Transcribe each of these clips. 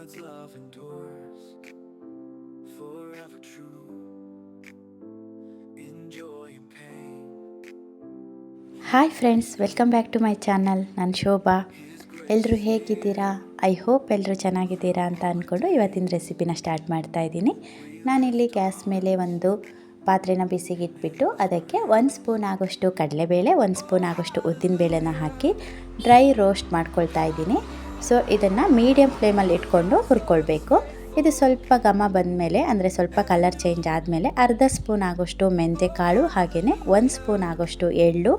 God's love endures forever true in joy and pain. Hi friends, welcome back to my channel. ನಾನು ಶೋಭಾ. ಎಲ್ಲರೂ ಹೇಗಿದ್ದೀರಾ? I hope ಎಲ್ಲರೂ ಚೆನ್ನಾಗಿದ್ದೀರಾ ಅಂತ ಅಂದ್ಕೊಂಡು ಇವತ್ತಿನ ರೆಸಿಪಿನ ಸ್ಟಾರ್ಟ್ ಮಾಡ್ತಾ ಇದ್ದೀನಿ. ನಾನಿಲ್ಲಿ ಗ್ಯಾಸ್ ಮೇಲೆ ಒಂದು ಪಾತ್ರೆನ ಬಿಸಿಗೆ ಇಟ್ಬಿಟ್ಟು ಅದಕ್ಕೆ 1 ಸ್ಪೂನ್ ಆಗೋಷ್ಟು ಕಡಲೆಬೇಳೆ, 1 ಸ್ಪೂನ್ ಆಗೋಷ್ಟು ಉದ್ದಿನಬೇಳೆನ ಹಾಕಿ ಡ್ರೈ ರೋಸ್ಟ್ ಮಾಡ್ಕೊಳ್ತಾ ಇದ್ದೀನಿ. ಸೊ ಇದನ್ನು ಮೀಡಿಯಮ್ ಫ್ಲೇಮಲ್ಲಿ ಇಟ್ಕೊಂಡು ಹುರ್ಕೊಳ್ಬೇಕು. ಇದು ಸ್ವಲ್ಪ ಘಮ ಬಂದಮೇಲೆ, ಅಂದರೆ ಸ್ವಲ್ಪ ಕಲರ್ ಚೇಂಜ್ ಆದಮೇಲೆ ಅರ್ಧ ಸ್ಪೂನ್ ಆಗೋಷ್ಟು ಮೆಂತ್ಯ ಕಾಳು, ಹಾಗೆಯೇ 1 ಸ್ಪೂನ್ ಆಗೋಷ್ಟು ಎಳ್ಳು,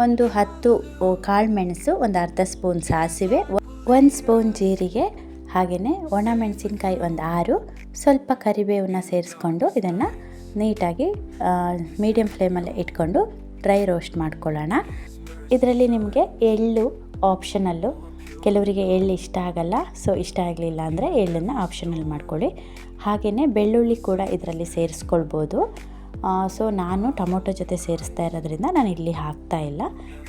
ಒಂದು 10 ಕಾಳು ಮೆಣಸು, ಒಂದು ಅರ್ಧ ಸ್ಪೂನ್ ಸಾಸಿವೆ, 1 ಸ್ಪೂನ್ ಜೀರಿಗೆ, ಹಾಗೆಯೇ ಒಣಮೆಣಸಿನ್ಕಾಯಿ ಒಂದು 6, ಸ್ವಲ್ಪ ಕರಿಬೇವನ್ನ ಸೇರಿಸ್ಕೊಂಡು ಇದನ್ನು ನೀಟಾಗಿ ಮೀಡಿಯಮ್ ಫ್ಲೇಮಲ್ಲಿ ಇಟ್ಕೊಂಡು ಡ್ರೈ ರೋಸ್ಟ್ ಮಾಡ್ಕೊಳ್ಳೋಣ. ಇದರಲ್ಲಿ ನಿಮಗೆ ಎಳ್ಳು ಆಪ್ಷನಲ್ಲು. ಕೆಲವರಿಗೆ ಎಳ್ಳು ಇಷ್ಟ ಆಗಲ್ಲ, ಸೊ ಇಷ್ಟ ಆಗಲಿಲ್ಲ ಅಂದರೆ ಎಳ್ಳನ್ನು ಆಪ್ಷನಲ್ ಮಾಡ್ಕೊಳ್ಳಿ. ಹಾಗೆಯೇ ಬೆಳ್ಳುಳ್ಳಿ ಕೂಡ ಇದರಲ್ಲಿ ಸೇರಿಸ್ಕೊಳ್ಬೋದು. ಸೊ ನಾನು ಟೊಮೊಟೊ ಜೊತೆ ಸೇರಿಸ್ತಾ ಇರೋದ್ರಿಂದ ನಾನು ಇಲ್ಲಿ ಹಾಕ್ತಾ ಇಲ್ಲ.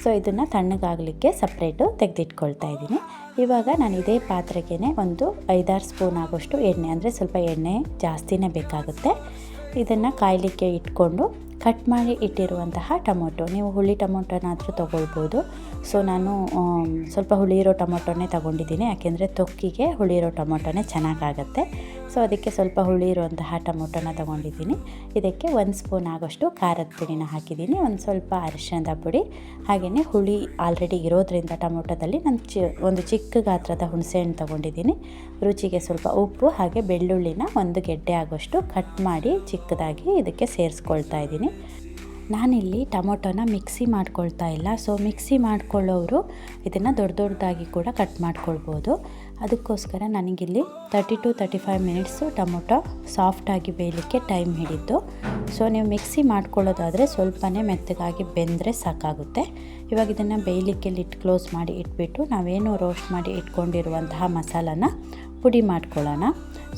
ಸೊ ಇದನ್ನು ತಣ್ಣಗಾಗಲಿಕ್ಕೆ ಸಪ್ರೇಟು ತೆಗೆದಿಟ್ಕೊಳ್ತಾ ಇದ್ದೀನಿ. ಇವಾಗ ನಾನು ಇದೇ ಪಾತ್ರೆಗೆ ಒಂದು 5-6 ಸ್ಪೂನ್ ಆಗೋಷ್ಟು ಎಣ್ಣೆ, ಅಂದರೆ ಸ್ವಲ್ಪ ಎಣ್ಣೆ ಜಾಸ್ತಿನೇ ಬೇಕಾಗುತ್ತೆ, ಇದನ್ನು ಕಾಯಲಿಕ್ಕೆ ಇಟ್ಕೊಂಡು ಕಟ್ ಮಾಡಿ ಇಟ್ಟಿರುವಂತಹ ಟೊಮೊಟೊ, ನೀವು ಹುಳಿ ಟೊಮೊಟೊನಾದರೂ ತೊಗೊಳ್ಬೋದು. ಸೊ ನಾನು ಸ್ವಲ್ಪ ಹುಳಿ ಇರೋ ಟೊಮೊಟೊನೇ ತೊಗೊಂಡಿದ್ದೀನಿ, ಯಾಕೆಂದರೆ ತೊಕ್ಕಿಗೆ ಹುಳಿ ಇರೋ ಟೊಮೊಟೊನೇ ಚೆನ್ನಾಗಾಗತ್ತೆ. ಸೊ ಅದಕ್ಕೆ ಸ್ವಲ್ಪ ಹುಳಿ ಇರುವಂತಹ ಟೊಮೊಟೊನ ತೊಗೊಂಡಿದ್ದೀನಿ. ಇದಕ್ಕೆ 1 ಸ್ಪೂನ್ ಆಗೋಷ್ಟು ಖಾರದ ಪುಡಿನ ಹಾಕಿದ್ದೀನಿ, ಒಂದು ಸ್ವಲ್ಪ ಅರಿಶಿಣದ ಪುಡಿ, ಹಾಗೆಯೇ ಹುಳಿ ಆಲ್ರೆಡಿ ಇರೋದ್ರಿಂದ ಟೊಮೊಟೊದಲ್ಲಿ ನಾನು ಒಂದು ಚಿಕ್ಕ ಗಾತ್ರದ ಹುಣಸೆಹಣ್ಣು ತೊಗೊಂಡಿದ್ದೀನಿ. ರುಚಿಗೆ ಸ್ವಲ್ಪ ಉಪ್ಪು, ಹಾಗೆ ಬೆಳ್ಳುಳ್ಳಿನ 1 ಗೆಡ್ಡೆ ಆಗೋಷ್ಟು ಕಟ್ ಮಾಡಿ ಚಿಕ್ಕದಾಗಿ ಇದಕ್ಕೆ ಸೇರಿಸ್ಕೊಳ್ತಾ ಇದ್ದೀನಿ. ನಾನಿಲ್ಲಿ ಟೊಮೊಟೊನ ಮಿಕ್ಸಿ ಮಾಡ್ಕೊಳ್ತಾ ಇಲ್ಲ. ಸೊ ಮಿಕ್ಸಿ ಮಾಡ್ಕೊಳ್ಳೋರು ಇದನ್ನು ದೊಡ್ಡದಾಗಿ ಕೂಡ ಕಟ್ ಮಾಡ್ಕೊಳ್ಬೋದು. ಅದಕ್ಕೋಸ್ಕರ ನನಗಿಲ್ಲಿ 30 to 35 ಮಿನಿಟ್ಸು ಟೊಮೊಟೊ ಸಾಫ್ಟಾಗಿ ಬೇಯಲಿಕ್ಕೆ ಟೈಮ್ ಹಿಡಿತು. ಸೊ ನೀವು ಮಿಕ್ಸಿ ಮಾಡ್ಕೊಳ್ಳೋದಾದರೆ ಸ್ವಲ್ಪನೇ ಮೆತ್ತಗಾಗಿ ಬೆಂದರೆ ಸಾಕಾಗುತ್ತೆ. ಇವಾಗ ಇದನ್ನು ಬೇಯಲಿಕ್ಕೆ ಲಿಡ್ ಕ್ಲೋಸ್ ಮಾಡಿ ಇಟ್ಬಿಟ್ಟು ನಾವೇನು ರೋಸ್ಟ್ ಮಾಡಿ ಇಟ್ಕೊಂಡಿರುವಂತಹ ಮಸಾಲಾನ ಪುಡಿ ಮಾಡ್ಕೊಳ್ಳೋಣ.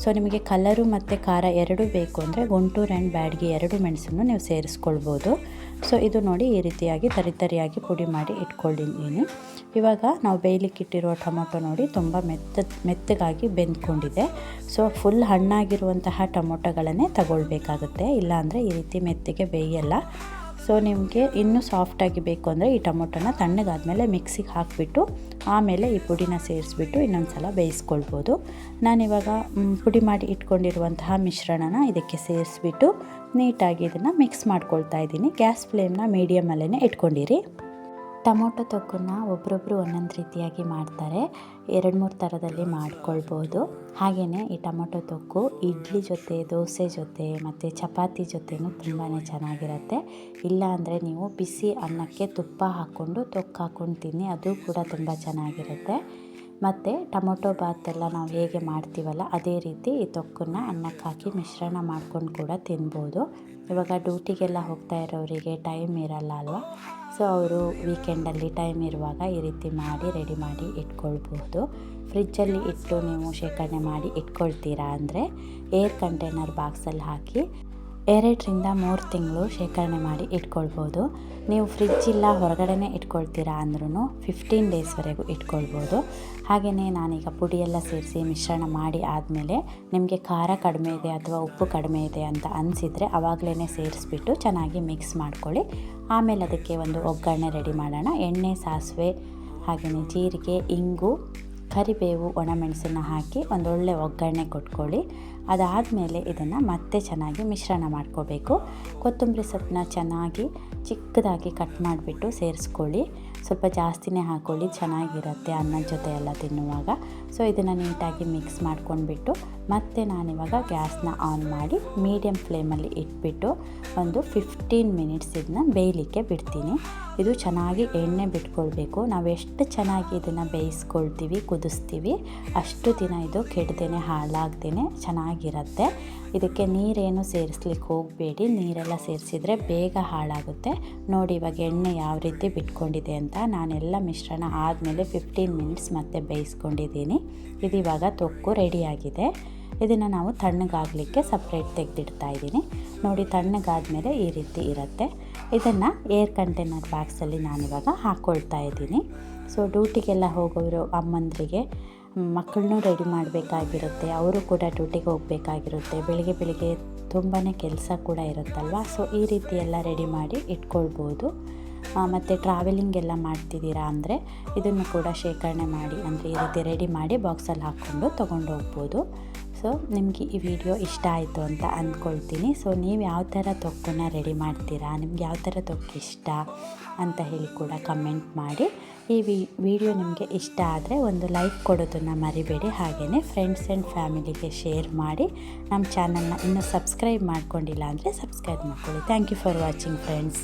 ಸೊ ನಿಮಗೆ ಕಲರು ಮತ್ತು ಖಾರ ಎರಡೂ ಬೇಕು ಅಂದರೆ ಗುಂಟೂರು ಆ್ಯಂಡ್ ಬ್ಯಾಡಗಿ 2 ಮೆಣಸನ್ನು ನೀವು ಸೇರಿಸ್ಕೊಳ್ಬೋದು. ಸೊ ಇದು ನೋಡಿ ಈ ರೀತಿಯಾಗಿ ತರಿಯಾಗಿ ಪುಡಿ ಮಾಡಿ ಇಟ್ಕೊಂಡಿದ್ದೀನಿ. ಇವಾಗ ನಾವು ಬೇಯಲಿಕ್ಕೆ ಇಟ್ಟಿರೋ ಟೊಮೊಟೊ ನೋಡಿ ತುಂಬ ಮೆತ್ತಗಾಗಿ ಬೆಂದ್ಕೊಂಡಿದೆ. ಸೊ ಫುಲ್ ಹಣ್ಣಾಗಿರುವಂತಹ ಟೊಮೊಟೊಗಳನ್ನೇ ತಗೊಳ್ಬೇಕಾಗುತ್ತೆ, ಇಲ್ಲಾಂದರೆ ಈ ರೀತಿ ಮೆತ್ತಗೆ ಬೇಯಲ್ಲ. ಸೊ ನಿಮಗೆ ಇನ್ನೂ ಸಾಫ್ಟಾಗಿ ಬೇಕು ಅಂದರೆ ಈ ಟೊಮೊಟೊನ ತಣ್ಣಗಾದ್ಮೇಲೆ ಮಿಕ್ಸಿಗೆ ಹಾಕಿಬಿಟ್ಟು ಆಮೇಲೆ ಈ ಪುಡಿನ ಸೇರಿಸ್ಬಿಟ್ಟು ಇನ್ನೊಂದು ಸಲ ಬೇಯಿಸ್ಕೊಳ್ಬೋದು. ನಾನಿವಾಗ ಪುಡಿ ಮಾಡಿ ಇಟ್ಕೊಂಡಿರುವಂತಹ ಮಿಶ್ರಣನ ಇದಕ್ಕೆ ಸೇರಿಸ್ಬಿಟ್ಟು ನೀಟಾಗಿ ಇದನ್ನು ಮಿಕ್ಸ್ ಮಾಡ್ಕೊಳ್ತಾ ಇದ್ದೀನಿ. ಗ್ಯಾಸ್ ಫ್ಲೇಮ್ನ ಮೀಡಿಯಮಲ್ಲೇ ಇಟ್ಕೊಂಡಿರಿ. ಟೊಮೊಟೊ ತೊಕ್ಕನ್ನು ಒಬ್ಬರೊಬ್ಬರು ಒಂದೊಂದು ರೀತಿಯಾಗಿ ಮಾಡ್ತಾರೆ, 2-3 ಥರದಲ್ಲಿ ಮಾಡ್ಕೊಳ್ಬೋದು. ಹಾಗೆಯೇ ಈ ಟೊಮೊಟೊ ತೊಕ್ಕು ಇಡ್ಲಿ ಜೊತೆ, ದೋಸೆ ಜೊತೆ ಮತ್ತು ಚಪಾತಿ ಜೊತೆನೂ ತುಂಬಾ ಚೆನ್ನಾಗಿರುತ್ತೆ. ಇಲ್ಲ ಅಂದರೆ ನೀವು ಬಿಸಿ ಅನ್ನಕ್ಕೆ ತುಪ್ಪ ಹಾಕ್ಕೊಂಡು ತೊಕ್ಕು ಹಾಕ್ಕೊಂಡು ತಿನ್ನಿ, ಅದು ಕೂಡ ತುಂಬ ಚೆನ್ನಾಗಿರುತ್ತೆ. ಮತ್ತು ಟೊಮೊಟೊ ಬಾತೆಲ್ಲ ನಾವು ಹೇಗೆ ಮಾಡ್ತೀವಲ್ಲ ಅದೇ ರೀತಿ ಈ ತೊಕ್ಕನ್ನು ಅನ್ನಕ್ಕೆ ಹಾಕಿ ಮಿಶ್ರಣ ಮಾಡ್ಕೊಂಡು ಕೂಡ ತಿನ್ಬೋದು. ಇವಾಗ ಡ್ಯೂಟಿಗೆಲ್ಲ ಹೋಗ್ತಾ ಇರೋರಿಗೆ ಟೈಮ್ ಇರಲ್ಲ ಅಲ್ವಾ, ಸೊ ಅವರು ವೀಕೆಂಡಲ್ಲಿ ಟೈಮ್ ಇರುವಾಗ ಈ ರೀತಿ ಮಾಡಿ ರೆಡಿ ಮಾಡಿ ಇಟ್ಕೊಳ್ಬೋದು. ಫ್ರಿಜ್ಜಲ್ಲಿ ಇಟ್ಟು ನೀವು ಶೇಖರಣೆ ಮಾಡಿ ಇಟ್ಕೊಳ್ತೀರಾ ಅಂದರೆ ಏರ್ ಕಂಟೈನರ್ ಬಾಕ್ಸಲ್ಲಿ ಹಾಕಿ 2-3 ತಿಂಗಳು ಶೇಖರಣೆ ಮಾಡಿ ಇಟ್ಕೊಳ್ಬೋದು. ನೀವು ಫ್ರಿಜ್ ಇಲ್ಲ ಹೊರಗಡೆನೇ ಇಟ್ಕೊಳ್ತೀರಾ ಅಂದ್ರೂ 15 ಡೇಸ್ವರೆಗೂ ಇಟ್ಕೊಳ್ಬೋದು. ಹಾಗೆಯೇ ನಾನೀಗ ಪುಡಿಯೆಲ್ಲ ಸೇರಿಸಿ ಮಿಶ್ರಣ ಮಾಡಿ ಆದಮೇಲೆ ನಿಮಗೆ ಖಾರ ಕಡಿಮೆ ಇದೆ ಅಥವಾ ಉಪ್ಪು ಕಡಿಮೆ ಇದೆ ಅಂತ ಅನಿಸಿದರೆ ಆವಾಗಲೇ ಸೇರಿಸ್ಬಿಟ್ಟು ಚೆನ್ನಾಗಿ ಮಿಕ್ಸ್ ಮಾಡ್ಕೊಳ್ಳಿ. ಆಮೇಲೆ ಅದಕ್ಕೆ ಒಂದು ಒಗ್ಗರಣೆ ರೆಡಿ ಮಾಡೋಣ. ಎಣ್ಣೆ, ಸಾಸಿವೆ, ಹಾಗೆಯೇ ಜೀರಿಗೆ, ಇಂಗು, ಕರಿಬೇವು, ಒಣಮೆಣಸನ್ನು ಹಾಕಿ ಒಂದೊಳ್ಳೆ ಒಗ್ಗರಣೆ ಕೊಟ್ಕೊಳ್ಳಿ. ಅದಾದಮೇಲೆ ಇದನ್ನು ಮತ್ತೆ ಚೆನ್ನಾಗಿ ಮಿಶ್ರಣ ಮಾಡ್ಕೋಬೇಕು. ಕೊತ್ತಂಬರಿ ಸೊಪ್ಪನ್ನ ಚೆನ್ನಾಗಿ ಚಿಕ್ಕದಾಗಿ ಕಟ್ ಮಾಡಿಬಿಟ್ಟು ಸೇರಿಸ್ಕೊಳ್ಳಿ. ಸ್ವಲ್ಪ ಜಾಸ್ತಿನೇ ಹಾಕ್ಕೊಳ್ಳಿ, ಚೆನ್ನಾಗಿರುತ್ತೆ ಅನ್ನದ ಜೊತೆ ಎಲ್ಲ ತಿನ್ನುವಾಗ. ಸೊ ಇದನ್ನು ನೀಟಾಗಿ ಮಿಕ್ಸ್ ಮಾಡ್ಕೊಂಡ್ಬಿಟ್ಟು ಮತ್ತೆ ನಾನಿವಾಗ ಗ್ಯಾಸ್ನ ಆನ್ ಮಾಡಿ ಮೀಡಿಯಮ್ ಫ್ಲೇಮಲ್ಲಿ ಇಟ್ಬಿಟ್ಟು ಒಂದು 15 ಮಿನಿಟ್ಸ್ ಇದನ್ನ ಬೇಯಲಿಕ್ಕೆ ಬಿಡ್ತೀನಿ. ಇದು ಚೆನ್ನಾಗಿ ಎಣ್ಣೆ ಬಿಟ್ಕೊಳ್ಬೇಕು. ನಾವು ಎಷ್ಟು ಚೆನ್ನಾಗಿ ಇದನ್ನು ಬೇಯಿಸ್ಕೊಳ್ತೀವಿ, ಕುದಿಸ್ತೀವಿ, ಅಷ್ಟು ದಿನ ಇದು ಕೆಡದೇನೆ ಹಾಳಾಗ್ದೇ ಚೆನ್ನಾಗಿರುತ್ತೆ. ಇದಕ್ಕೆ ನೀರೇನು ಸೇರಿಸ್ಲಿಕ್ಕೆ ಹೋಗಬೇಡಿ, ನೀರೆಲ್ಲ ಸೇರಿಸಿದರೆ ಬೇಗ ಹಾಳಾಗುತ್ತೆ. ನೋಡಿ ಇವಾಗ ಎಣ್ಣೆ ಯಾವ ರೀತಿ ಬಿಟ್ಕೊಂಡಿದೆ ಅಂತ. ನಾನೆಲ್ಲ ಮಿಶ್ರಣ ಆದಮೇಲೆ 15 ಮಿನಿಟ್ಸ್ ಮತ್ತೆ ಬೇಯಿಸ್ಕೊಂಡಿದ್ದೀನಿ. ಇದು ಇವಾಗ ತೊಕ್ಕು ರೆಡಿಯಾಗಿದೆ. ಇದನ್ನು ನಾವು ತಣ್ಣಗಾಗಲಿಕ್ಕೆ ಸಪ್ರೇಟ್ ತೆಗೆದಿಡ್ತಾ ಇದ್ದೀನಿ. ನೋಡಿ ತಣ್ಣಗಾದ್ಮೇಲೆ ಈ ರೀತಿ ಇರುತ್ತೆ. ಇದನ್ನು ಏರ್ ಕಂಟೈನರ್ ಬಾಕ್ಸಲ್ಲಿ ನಾನಿವಾಗ ಹಾಕ್ಕೊಳ್ತಾ ಇದ್ದೀನಿ. ಸೊ ಡ್ಯೂಟಿಗೆಲ್ಲ ಹೋಗೋರು ಅಮ್ಮಂದ್ರಿಗೆ ಮಕ್ಕಳನ್ನೂ ರೆಡಿ ಮಾಡಬೇಕಾಗಿರುತ್ತೆ, ಅವರು ಕೂಡ ಡ್ಯೂಟಿಗೆ ಹೋಗಬೇಕಾಗಿರುತ್ತೆ, ಬೆಳಿಗ್ಗೆ ತುಂಬಾ ಕೆಲಸ ಕೂಡ ಇರುತ್ತಲ್ವ. ಸೊ ಈ ರೀತಿ ಎಲ್ಲ ರೆಡಿ ಮಾಡಿ ಇಟ್ಕೊಳ್ಬೋದು. ಮತ್ತು ಟ್ರಾವೆಲಿಂಗ್ ಎಲ್ಲ ಮಾಡ್ತಿದ್ದೀರಾ ಅಂದರೆ ಇದನ್ನು ಕೂಡ ಶೇಖರಣೆ ಮಾಡಿ, ಅಂದರೆ ಈ ರೀತಿ ರೆಡಿ ಮಾಡಿ ಬಾಕ್ಸಲ್ಲಿ ಹಾಕ್ಕೊಂಡು ತೊಗೊಂಡು ಹೋಗ್ಬೋದು. ಸೊ ನಿಮಗೆ ಈ ವಿಡಿಯೋ ಇಷ್ಟ ಆಯಿತು ಅಂತ ಅಂದ್ಕೊಳ್ತೀನಿ. ಸೊ ನೀವು ಯಾವ ಥರ ತೊಕ್ಕನ್ನು ರೆಡಿ ಮಾಡ್ತೀರಾ, ನಿಮ್ಗೆ ಯಾವ ಥರ ತೊಕ್ಕು ಇಷ್ಟ ಅಂತ ಹೇಳಿ ಕೂಡ ಕಮೆಂಟ್ ಮಾಡಿ. ಈ ವಿಡಿಯೋ ನಿಮಗೆ ಇಷ್ಟ ಆದರೆ ಒಂದು ಲೈಕ್ ಕೊಡೋದನ್ನು ಮರಿಬೇಡಿ. ಹಾಗೆಯೇ ಫ್ರೆಂಡ್ಸ್ ಆ್ಯಂಡ್ ಫ್ಯಾಮಿಲಿಗೆ ಶೇರ್ ಮಾಡಿ. ನಮ್ಮ ಚಾನಲ್ನ ಇನ್ನೂ ಸಬ್ಸ್ಕ್ರೈಬ್ ಮಾಡ್ಕೊಂಡಿಲ್ಲ ಅಂದರೆ ಸಬ್ಸ್ಕ್ರೈಬ್ ಮಾಡ್ಕೊಳ್ಳಿ. Thank you for watching friends.